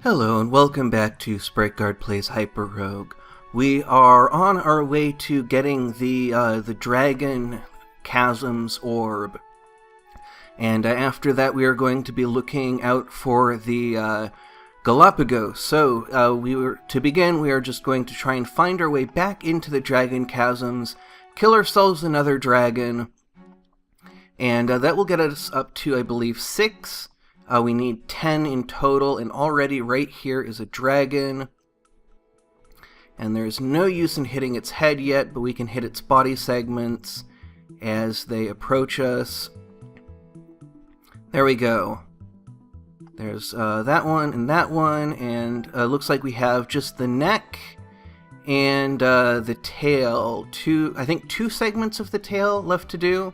Hello and welcome back to Spriteguard Plays HyperRogue. We are on our way to getting the Dragon Chasms orb. And after that we are going to be looking out for the Galapagos. So to begin we are just going to try and find our way back into the Dragon Chasms, kill ourselves another dragon, and that will get us up to, I believe, 6. We need 10 in total, and already right here is a dragon. And there's no use in hitting its head yet, but we can hit its body segments as they approach us. There we go. There's that one, and looks like we have just the neck and the tail. I think two segments of the tail left to do.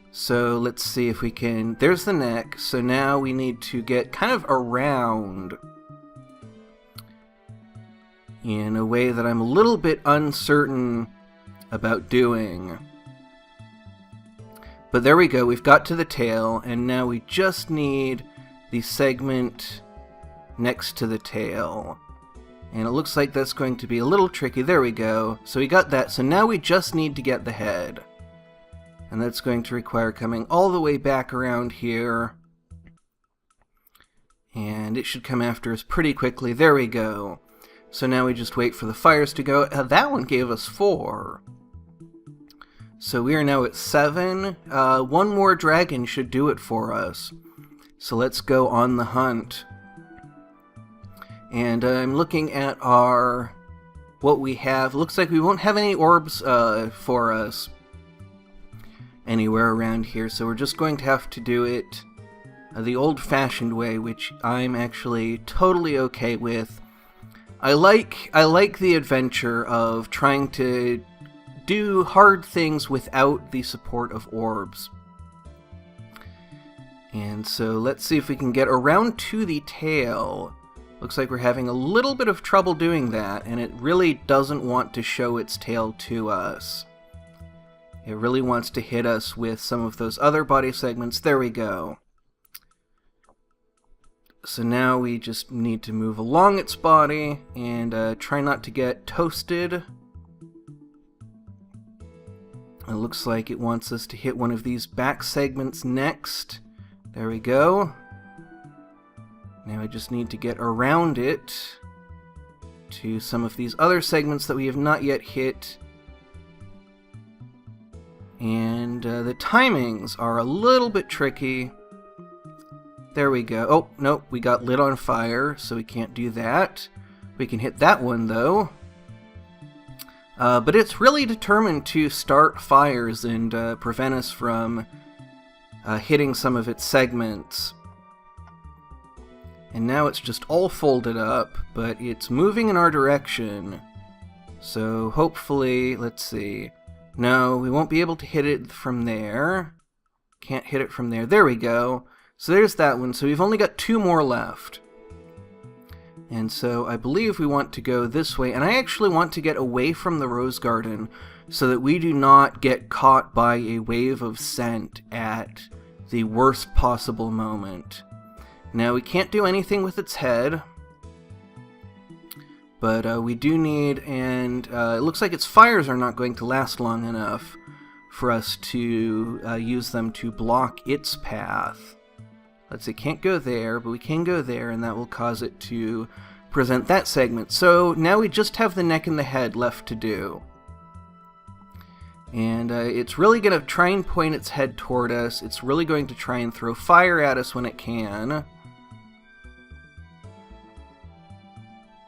So let's see if we can... There's the neck, so now we need to get kind of around in a way that I'm a little bit uncertain about doing. But there we go, we've got to the tail, and now we just need the segment next to the tail. And it looks like that's going to be a little tricky. There we go. So we got that, so now we just need to get the head. And that's going to require coming all the way back around here. And it should come after us pretty quickly. There we go. So now we just wait for the fires to go. That one gave us 4. So we are now at 7. One more dragon should do it for us. So let's go on the hunt. And I'm looking at what we have. Looks like we won't have any orbs for us anywhere around here, so we're just going to have to do it the old-fashioned way, which I'm actually totally okay with. I like the adventure of trying to do hard things without the support of orbs. And so let's see if we can get around to the tail. Looks like we're having a little bit of trouble doing that, and it really doesn't want to show its tail to us. It really wants to hit us with some of those other body segments. There we go. So now we just need to move along its body and try not to get toasted. It looks like it wants us to hit one of these back segments next. There we go. Now I just need to get around it to some of these other segments that we have not yet hit. And the timings are a little bit tricky. There we go. Oh, nope, we got lit on fire, so we can't do that. We can hit that one, though. But it's really determined to start fires and prevent us from hitting some of its segments. And now it's just all folded up, but it's moving in our direction. So hopefully, let's see... No, we won't be able to hit it from there. Can't hit it from there. There we go. So there's that one. So we've only got 2 more left. And so I believe we want to go this way. And I actually want to get away from the rose garden so that we do not get caught by a wave of scent at the worst possible moment. Now we can't do anything with its head. But we do need, and it looks like its fires are not going to last long enough for us to use them to block its path. Let's see, can't go there, but we can go there, and that will cause it to present that segment. So now we just have the neck and the head left to do. And it's really going to try and point its head toward us. It's really going to try and throw fire at us when it can.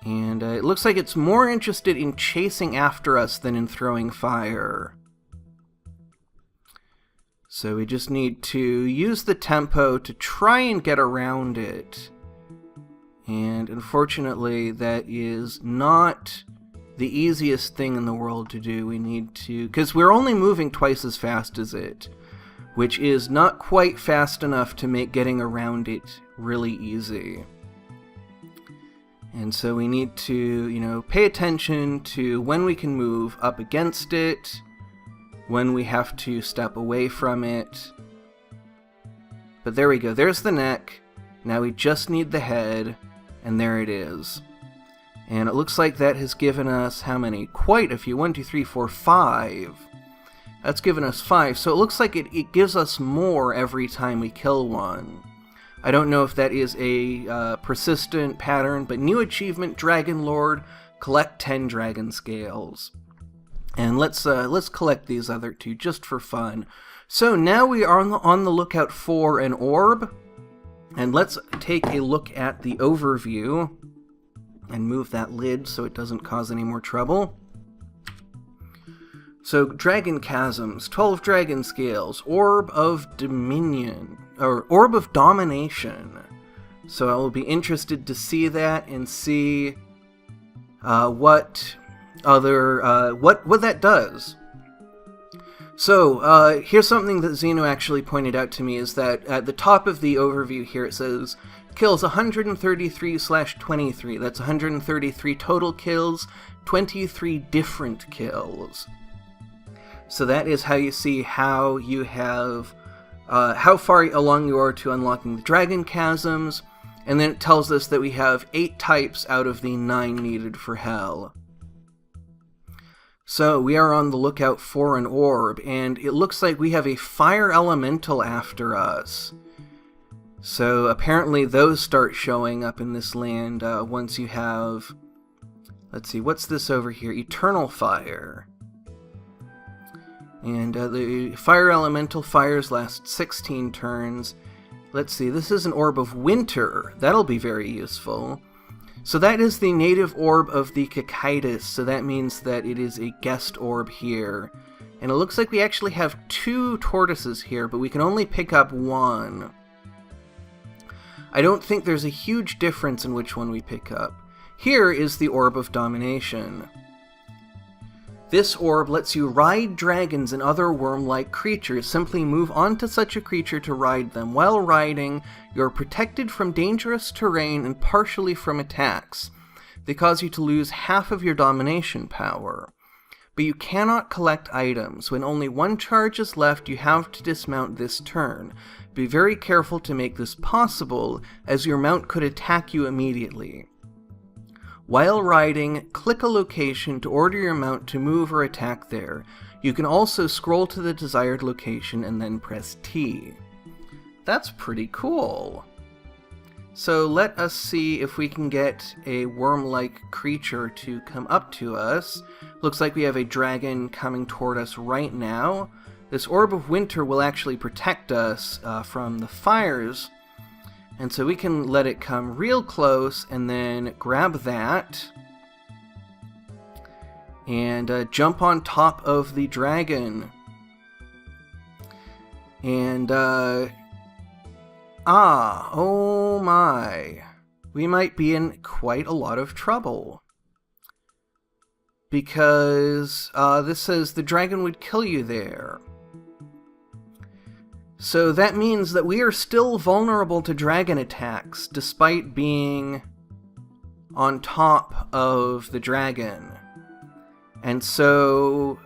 And it looks like it's more interested in chasing after us than in throwing fire. So we just need to use the tempo to try and get around it. And unfortunately, that is not the easiest thing in the world to do. We need to... because we're only moving twice as fast as it, which is not quite fast enough to make getting around it really easy. And so we need to, pay attention to when we can move up against it, when we have to step away from it. But there we go, there's the neck. Now we just need the head. And there it is. And it looks like that has given us how many? Quite a few. 1, 2, 3, 4, 5. That's given us 5. So it looks like it gives us more every time we kill one. I don't know if that is a persistent pattern, but new achievement, Dragon Lord, collect 10 dragon scales. And let's collect these other 2 just for fun. So now we are on the lookout for an orb. And let's take a look at the overview and move that lid so it doesn't cause any more trouble. So, Dragon Chasms, 12 dragon scales, Orb of Dominion, or Orb of Domination. So I will be interested to see that and see what that does. So, here's something that Xeno actually pointed out to me, is that at the top of the overview here it says, kills 133/23. That's 133 total kills, 23 different kills. So that is how you see how you have, how far along you are to unlocking the Dragon Chasms, and then it tells us that we have 8 types out of the 9 needed for Hell. So we are on the lookout for an orb, and it looks like we have a fire elemental after us. So apparently those start showing up in this land once you have, let's see, what's this over here? Eternal Fire. And the fire elemental fires last 16 turns. Let's see, this is an orb of winter. That'll be very useful. So that is the native orb of the Cicadas, so that means that it is a guest orb here. And it looks like we actually have 2 tortoises here, but we can only pick up 1. I don't think there's a huge difference in which one we pick up. Here is the Orb of Domination. This orb lets you ride dragons and other worm-like creatures. Simply move onto such a creature to ride them. While riding, you're protected from dangerous terrain and partially from attacks. They cause you to lose half of your domination power. But you cannot collect items. When only 1 charge is left, you have to dismount this turn. Be very careful to make this possible, as your mount could attack you immediately. While riding, click a location to order your mount to move or attack there. You can also scroll to the desired location and then press T. That's pretty cool. So let us see if we can get a worm-like creature to come up to us. Looks like we have a dragon coming toward us right now. This Orb of Winter will actually protect us from the fires. And so we can let it come real close and then grab that and jump on top of the dragon. And, oh my. We might be in quite a lot of trouble. Because this says the dragon would kill you there. So that means that we are still vulnerable to dragon attacks, despite being on top of the dragon. And so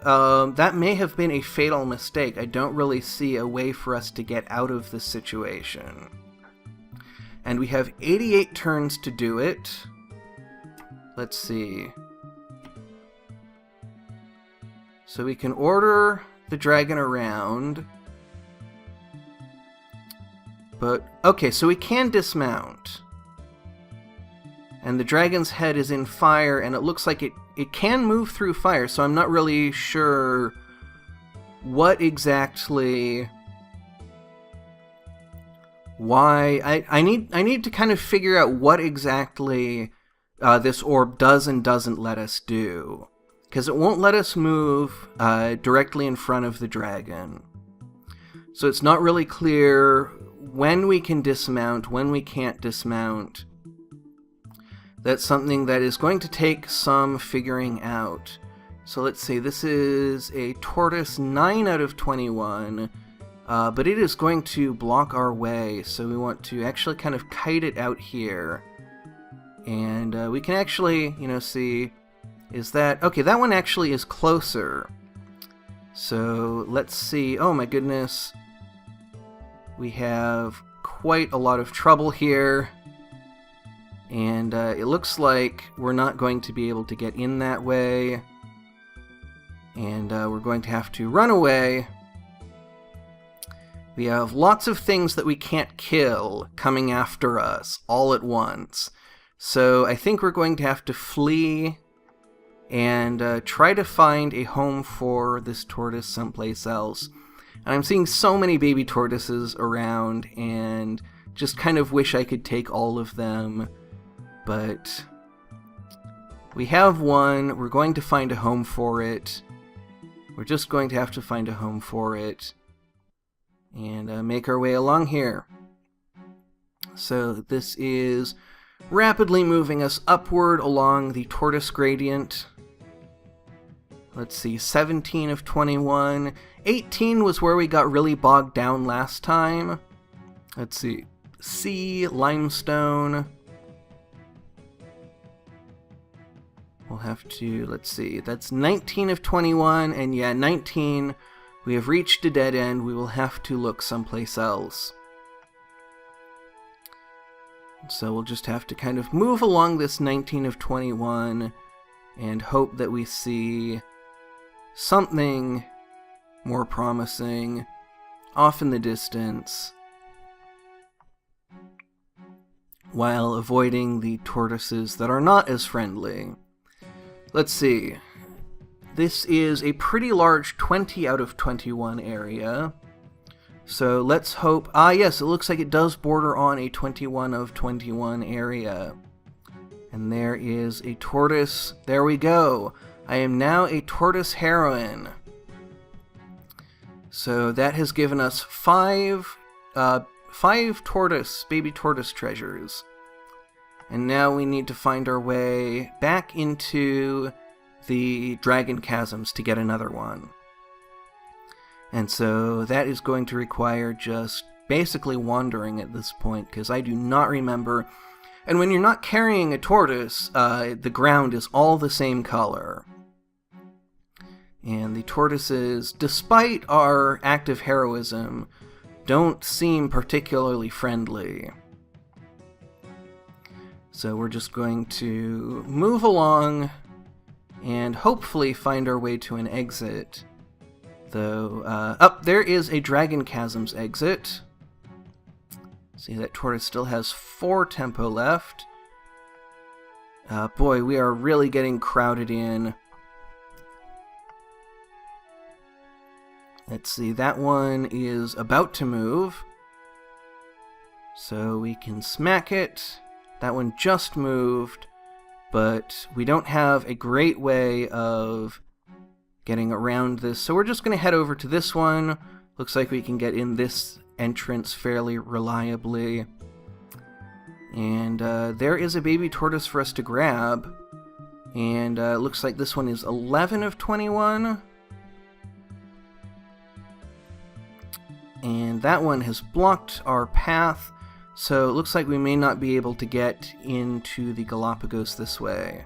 that may have been a fatal mistake. I don't really see a way for us to get out of this situation. And we have 88 turns to do it. Let's see. So we can order the dragon around. But, okay, so we can dismount. And the dragon's head is in fire, and it looks like it can move through fire, so I'm not really sure what exactly... why... I need to kind of figure out what exactly this orb does and doesn't let us do. Because it won't let us move directly in front of the dragon. So it's not really clear when we can dismount, when we can't dismount. That's something that is going to take some figuring out. So let's see, this is a tortoise 9 out of 21, but it is going to block our way, so we want to actually kind of kite it out here. And we can actually, see, is that... okay, that one actually is closer. So let's see, oh my goodness. We have quite a lot of trouble here. And it looks like we're not going to be able to get in that way. And we're going to have to run away. We have lots of things that we can't kill coming after us all at once. So I think we're going to have to flee and try to find a home for this tortoise someplace else. And I'm seeing so many baby tortoises around and just kind of wish I could take all of them. But we have one. We're going to find a home for it. We're just going to have to find a home for it. And make our way along here. So this is rapidly moving us upward along the tortoise gradient. Let's see, 17 of 21. 18 was where we got really bogged down last time. Let's see, C, limestone. We'll have to, let's see, that's 19 of 21, and yeah, 19... We have reached a dead end. We will have to look someplace else. So we'll just have to kind of move along this 19 of 21 and hope that we see something more promising off in the distance while avoiding the tortoises that are not as friendly. Let's see. This is a pretty large 20 out of 21 area. So let's hope... Ah, yes, it looks like it does border on a 21 of 21 area. And there is a tortoise. There we go. I am now a tortoise heroine. So that has given us five baby tortoise treasures. And now we need to find our way back into the Dragon Chasms to get another one. And so that is going to require just basically wandering at this point, because I do not remember. And when you're not carrying a tortoise, the ground is all the same color. And the tortoises, despite our active heroism, don't seem particularly friendly. So we're just going to move along and hopefully find our way to an exit. Though, there is a Dragon Chasms exit. See, that tortoise still has 4 tempo left. Boy, we are really getting crowded in. Let's see, that one is about to move. So we can smack it. That one just moved. But we don't have a great way of getting around this, so we're just going to head over to this one. Looks like we can get in this entrance fairly reliably. And there is a baby tortoise for us to grab. And it looks like this one is 11 of 21. And that one has blocked our path. So it looks like we may not be able to get into the Galapagos this way.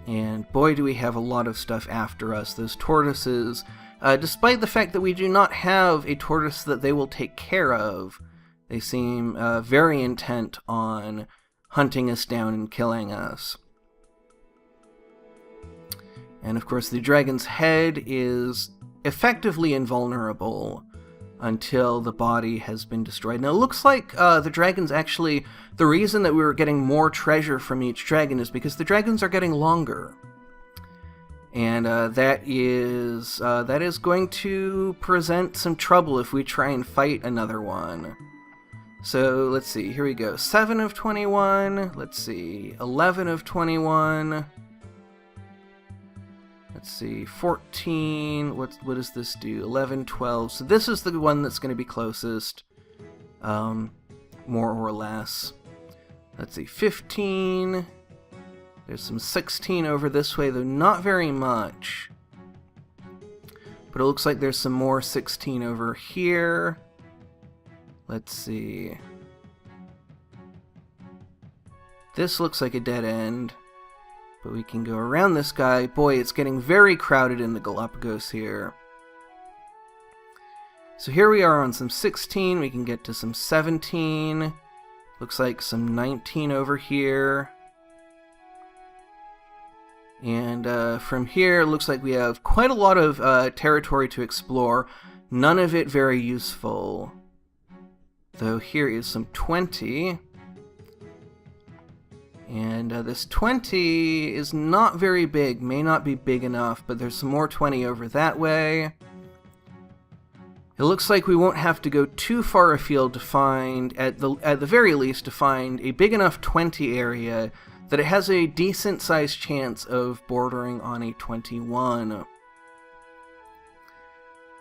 And boy, do we have a lot of stuff after us. Those tortoises, despite the fact that we do not have a tortoise that they will take care of, they seem very intent on hunting us down and killing us. And of course, the dragon's head is effectively invulnerable until the body has been destroyed. Now, it looks like the dragons actually... The reason that we were getting more treasure from each dragon is because the dragons are getting longer. And that is going to present some trouble if we try and fight another one. So, let's see. Here we go. 7 of 21. Let's see. 11 of 21. Let's see, 14, what does this do? 11, 12, so this is the one that's going to be closest, more or less. Let's see, 15, there's some 16 over this way, though not very much. But it looks like there's some more 16 over here. Let's see. This looks like a dead end. But we can go around this guy. Boy, it's getting very crowded in the Galapagos here. So here we are on some 16. We can get to some 17. Looks like some 19 over here. And from here, it looks like we have quite a lot of territory to explore. None of it very useful. Though here is some 20. And this 20 is not very big, may not be big enough, but there's some more 20 over that way. It looks like we won't have to go too far afield to find, at the very least, to find a big enough 20 area that it has a decent sized chance of bordering on a 21.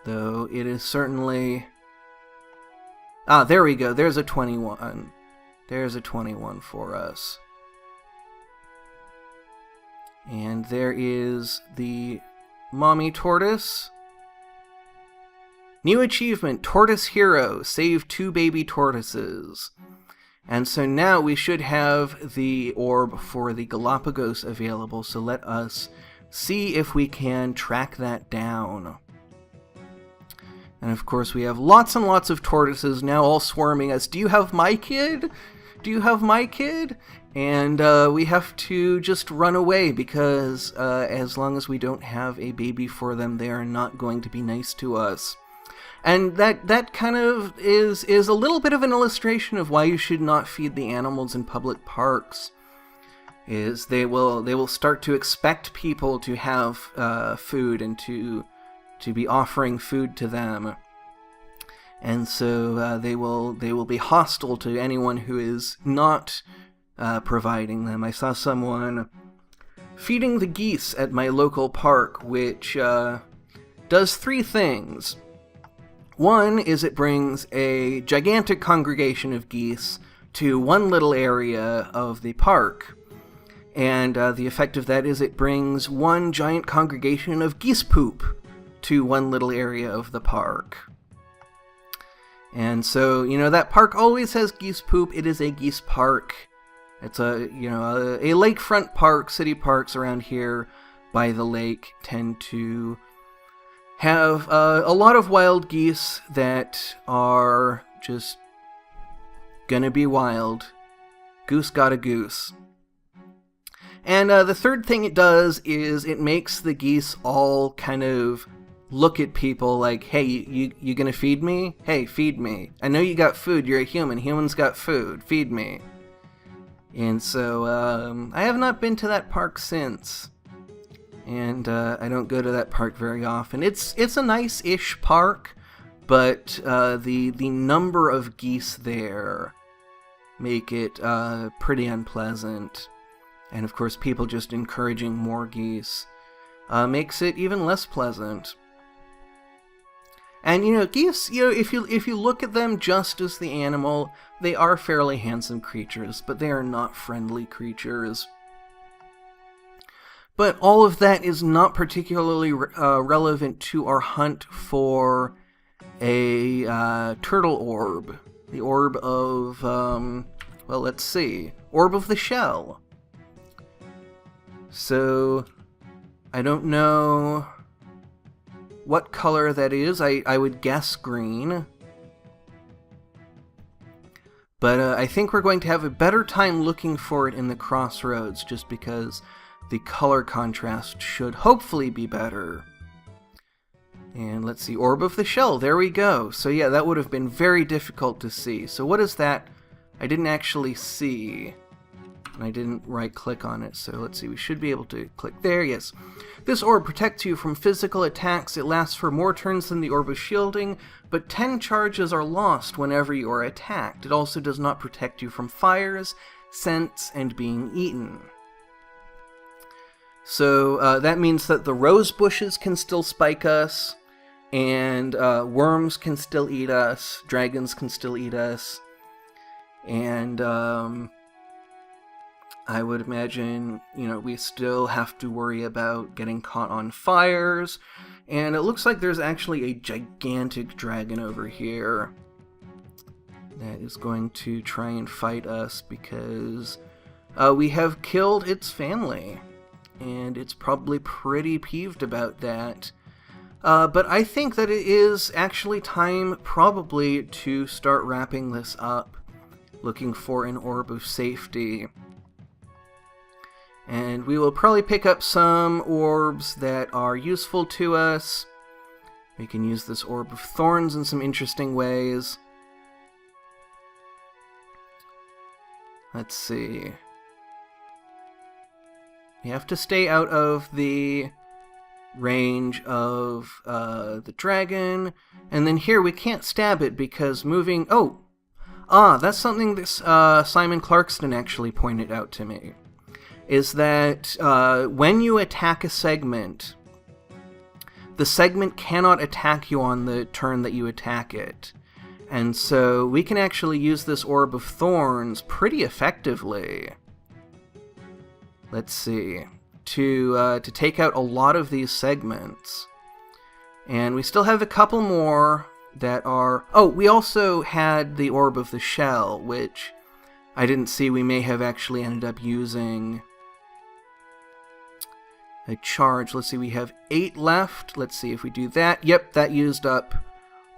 Though it is certainly... Ah, there we go, there's a 21. There's a 21 for us. And there is the mommy tortoise. New achievement, Tortoise Hero, save 2 baby tortoises. And so now we should have the orb for the Galapagos available, so let us see if we can track that down. And of course we have lots and lots of tortoises now all swarming us. Do you have my kid? Do you have my kid? And we have to just run away because as long as we don't have a baby for them, they are not going to be nice to us. And that kind of is a little bit of an illustration of why you should not feed the animals in public parks. Is they will start to expect people to have food and to be offering food to them. And so they will be hostile to anyone who is not providing them. I saw someone feeding the geese at my local park, which does 3 things. One is it brings a gigantic congregation of geese to one little area of the park. And the effect of that is it brings one giant congregation of geese poop to one little area of the park. And so, that park always has geese poop. It is a geese park. It's a lakefront park. City parks around here by the lake tend to have a lot of wild geese that are just gonna be wild. Goose got a goose. And the third thing it does is it makes the geese all kind of look at people like, hey, you gonna feed me? Hey, feed me. I know you got food, you're a human. Humans got food. Feed me. And so, I have not been to that park since. And I don't go to that park very often. It's a nice-ish park, but the number of geese there make it pretty unpleasant. And of course, people just encouraging more geese makes it even less pleasant. And geese, if you look at them just as the animal, they are fairly handsome creatures, but they are not friendly creatures. But all of that is not particularly relevant to our hunt for a turtle orb. The orb of, well, let's see. Orb of the shell. So, I don't know what color that is. I would guess green. But I think we're going to have a better time looking for it in the crossroads, just because the color contrast should hopefully be better. And let's see, Orb of the Shell, there we go. So yeah, that would have been very difficult to see. So what is that? I didn't actually see. And I didn't right-click on it, so let's see, we should be able to click there, yes. This orb protects you from physical attacks. It lasts for more turns than the Orb of Shielding, but 10 charges are lost whenever you are attacked. It also does not protect you from fires, scents, and being eaten. So that means that the rose bushes can still spike us, and worms can still eat us, dragons can still eat us, and I would imagine, we still have to worry about getting caught on fires, and it looks like there's actually a gigantic dragon over here that is going to try and fight us because we have killed its family. And it's probably pretty peeved about that. But I think that it is actually time probably to start wrapping this up. looking for an orb of safety. And we will probably pick up some orbs that are useful to us. We can use this orb of thorns in some interesting ways. Let's see. We have to stay out of the range of the dragon. And then here we can't stab it because moving... that's something that Simon Clarkston actually pointed out to me. Is that when you attack a segment, the segment cannot attack you on the turn that you attack it. And so we can actually use this Orb of Thorns pretty effectively. Let's see. To take out a lot of these segments. And we still have a couple more that are... we also had the Orb of the Shell, which I didn't see. We may have actually ended up using a charge. Let's see, we have 8 left. Let's see if we do that. Yep, that used up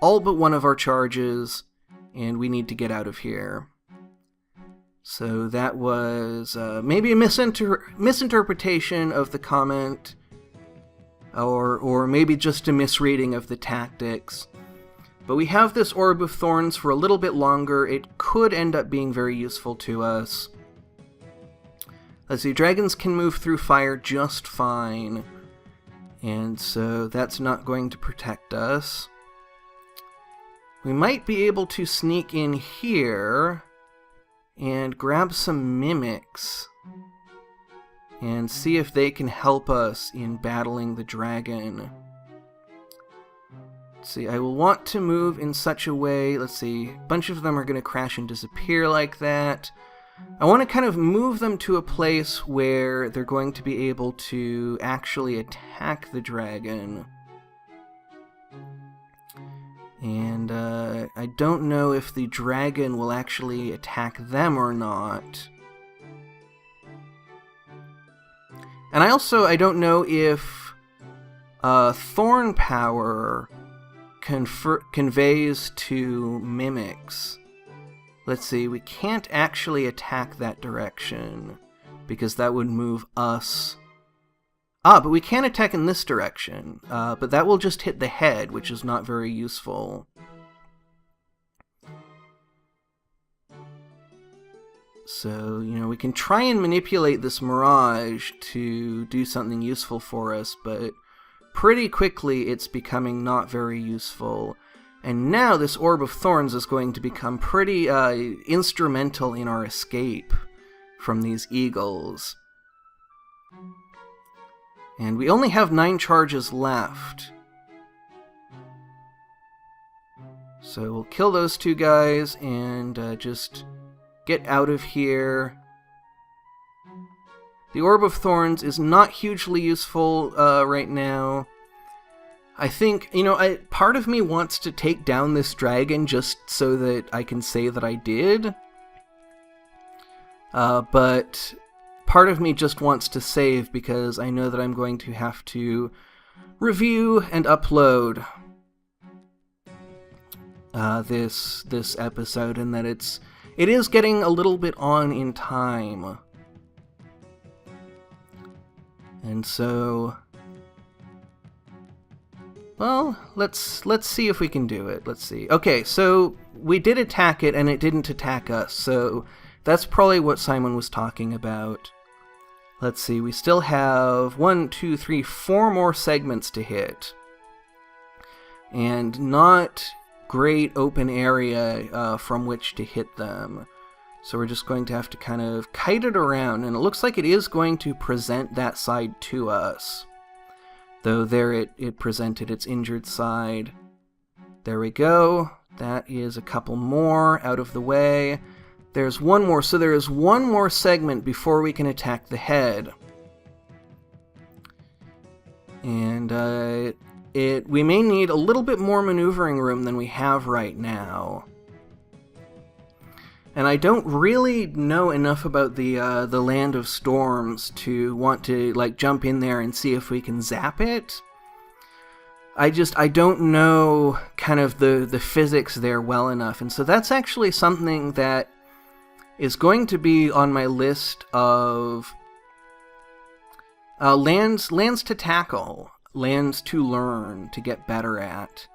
all but one of our charges, and we need to get out of here. So that was maybe a misinterpretation of the comment, or maybe just a misreading of the tactics. But we have this Orb of Thorns for a little bit longer. It could end up being very useful to us. Let's see, dragons can move through fire just fine, and so that's not going to protect us. We might be able to sneak in here and grab some mimics and see if they can help us in battling the dragon. Let's see, I will want to move in such a way, let's see, a bunch of them are going to crash and disappear like that. I want to kind of move them to a place where they're going to be able to actually attack the dragon. And I don't know if the dragon will actually attack them or not. And I don't know if Thorn Power conveys to mimics. Let's see, we can't actually attack that direction, because that would move us. But we can attack in this direction, but that will just hit the head, which is not very useful. So, we can try and manipulate this mirage to do something useful for us, but pretty quickly it's becoming not very useful. And now this Orb of Thorns is going to become pretty instrumental in our escape from these eagles. And we only have 9 charges left. So we'll kill those 2 guys and just get out of here. The Orb of Thorns is not hugely useful right now. I think, part of me wants to take down this dragon just so that I can say that I did. But part of me just wants to save because I know that I'm going to have to review and upload this episode, and that it is getting a little bit on in time. And so, well, let's see if we can do it. Let's see. Okay, so we did attack it and it didn't attack us, so that's probably what Simon was talking about. Let's see, we still have 1, 2, 3, 4 more segments to hit. And not great open area from which to hit them. So we're just going to have to kind of kite it around, and it looks like it is going to present that side to us. Though there it presented its injured side. There we go. That is a couple more out of the way. There's one more, so there is one more segment before we can attack the head. And we may need a little bit more maneuvering room than we have right now. And I don't really know enough about the Land of Storms to want to jump in there and see if we can zap it. I don't know kind of the physics there well enough, and so that's actually something that is going to be on my list of lands to tackle, lands to learn, to get better at.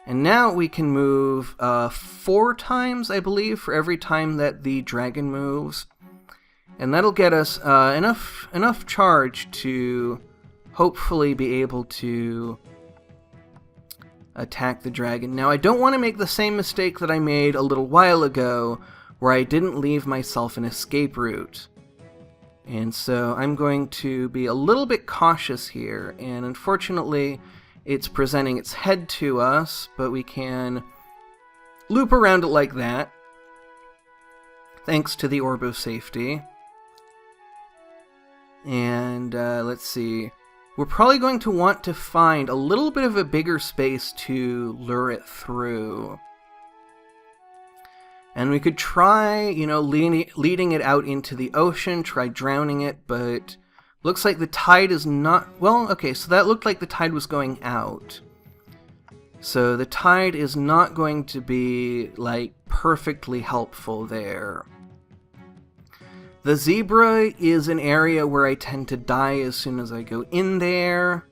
And now we can move 4 times, I believe, for every time that the dragon moves. And that'll get us enough charge to hopefully be able to attack the dragon. Now, I don't want to make the same mistake that I made a little while ago, where I didn't leave myself an escape route. And so I'm going to be a little bit cautious here, and unfortunately it's presenting its head to us, but we can loop around it like that, thanks to the Orb of Safety. And let's see, we're probably going to want to find a little bit of a bigger space to lure it through. And we could try, leading it out into the ocean, try drowning it, but looks like the tide is not... Well, okay, so that looked like the tide was going out. So the tide is not going to be, perfectly helpful there. The zebra is an area where I tend to die as soon as I go in there.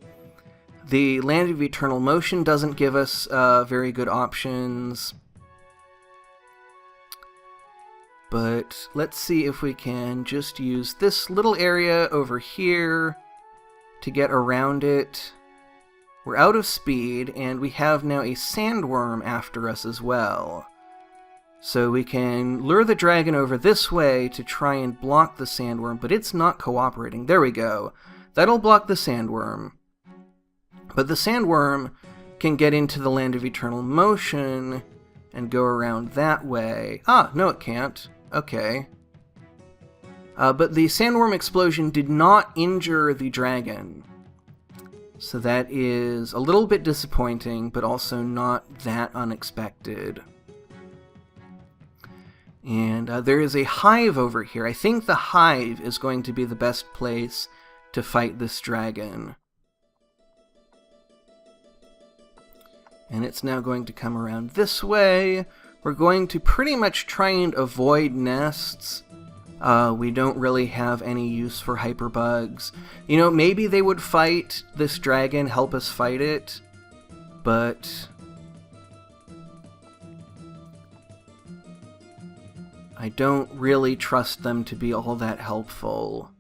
The Land of Eternal Motion doesn't give us very good options. But let's see if we can just use this little area over here to get around it. We're out of speed, and we have now a sandworm after us as well. So we can lure the dragon over this way to try and block the sandworm, but it's not cooperating. There we go. That'll block the sandworm. But the sandworm can get into the Land of Eternal Motion and go around that way. Ah, no it can't. Okay. But the sandworm explosion did not injure the dragon. So that is a little bit disappointing, but also not that unexpected. And there is a hive over here. I think the hive is going to be the best place to fight this dragon. And it's now going to come around this way. We're going to pretty much try and avoid nests. We don't really have any use for hyperbugs. Maybe they would fight this dragon, help us fight it, but I don't really trust them to be all that helpful.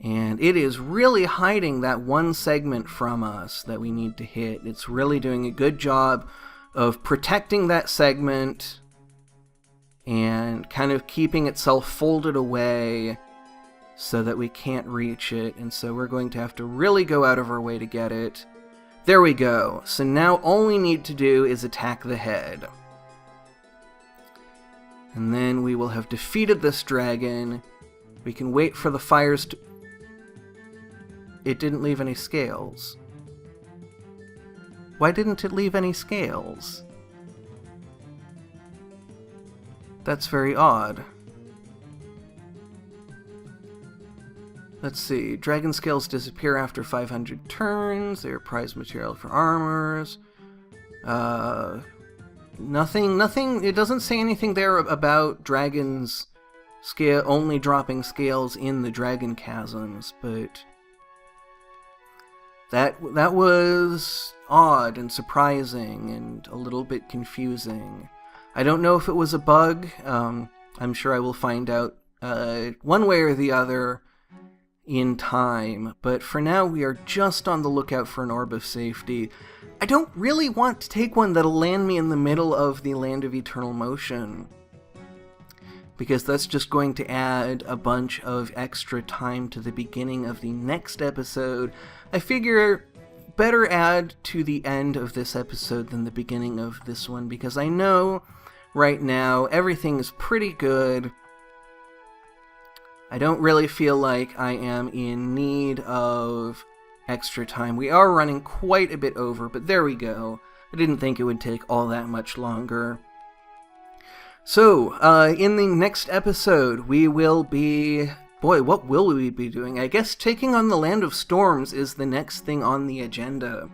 And it is really hiding that one segment from us that we need to hit. It's really doing a good job of protecting that segment and kind of keeping itself folded away so that we can't reach it. And so we're going to have to really go out of our way to get it. There we go. So now all we need to do is attack the head. And then we will have defeated this dragon. We can wait for the fires to... It didn't leave any scales. Why didn't it leave any scales? That's very odd. Let's see. Dragon scales disappear after 500 turns. They're prized material for armors. Nothing. It doesn't say anything there about dragons only dropping scales in the Dragon Chasms, but that was odd and surprising and a little bit confusing. I don't know if it was a bug. I'm sure I will find out one way or the other in time, but for now we are just on the lookout for an Orb of Safety. I don't really want to take one that'll land me in the middle of the Land of Eternal Motion, because that's just going to add a bunch of extra time to the beginning of the next episode. I figure better add to the end of this episode than the beginning of this one, because I know right now everything is pretty good. I don't really feel like I am in need of extra time. We are running quite a bit over, but there we go. I didn't think it would take all that much longer. So, in the next episode, we will be... Boy, what will we be doing? I guess taking on the Land of Storms is the next thing on the agenda.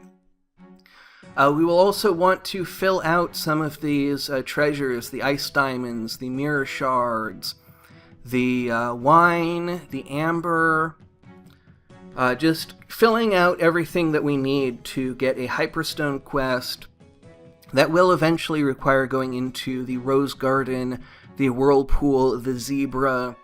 We will also want to fill out some of these treasures, the ice diamonds, the mirror shards, the wine, the amber, just filling out everything that we need to get a Hyperstone quest that will eventually require going into the Rose Garden, the Whirlpool, the Zebra.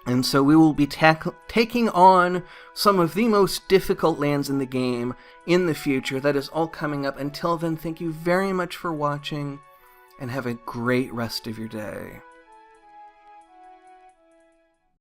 And so we will be taking on some of the most difficult lands in the game in the future. That is all coming up. Until then, thank you very much for watching, and have a great rest of your day.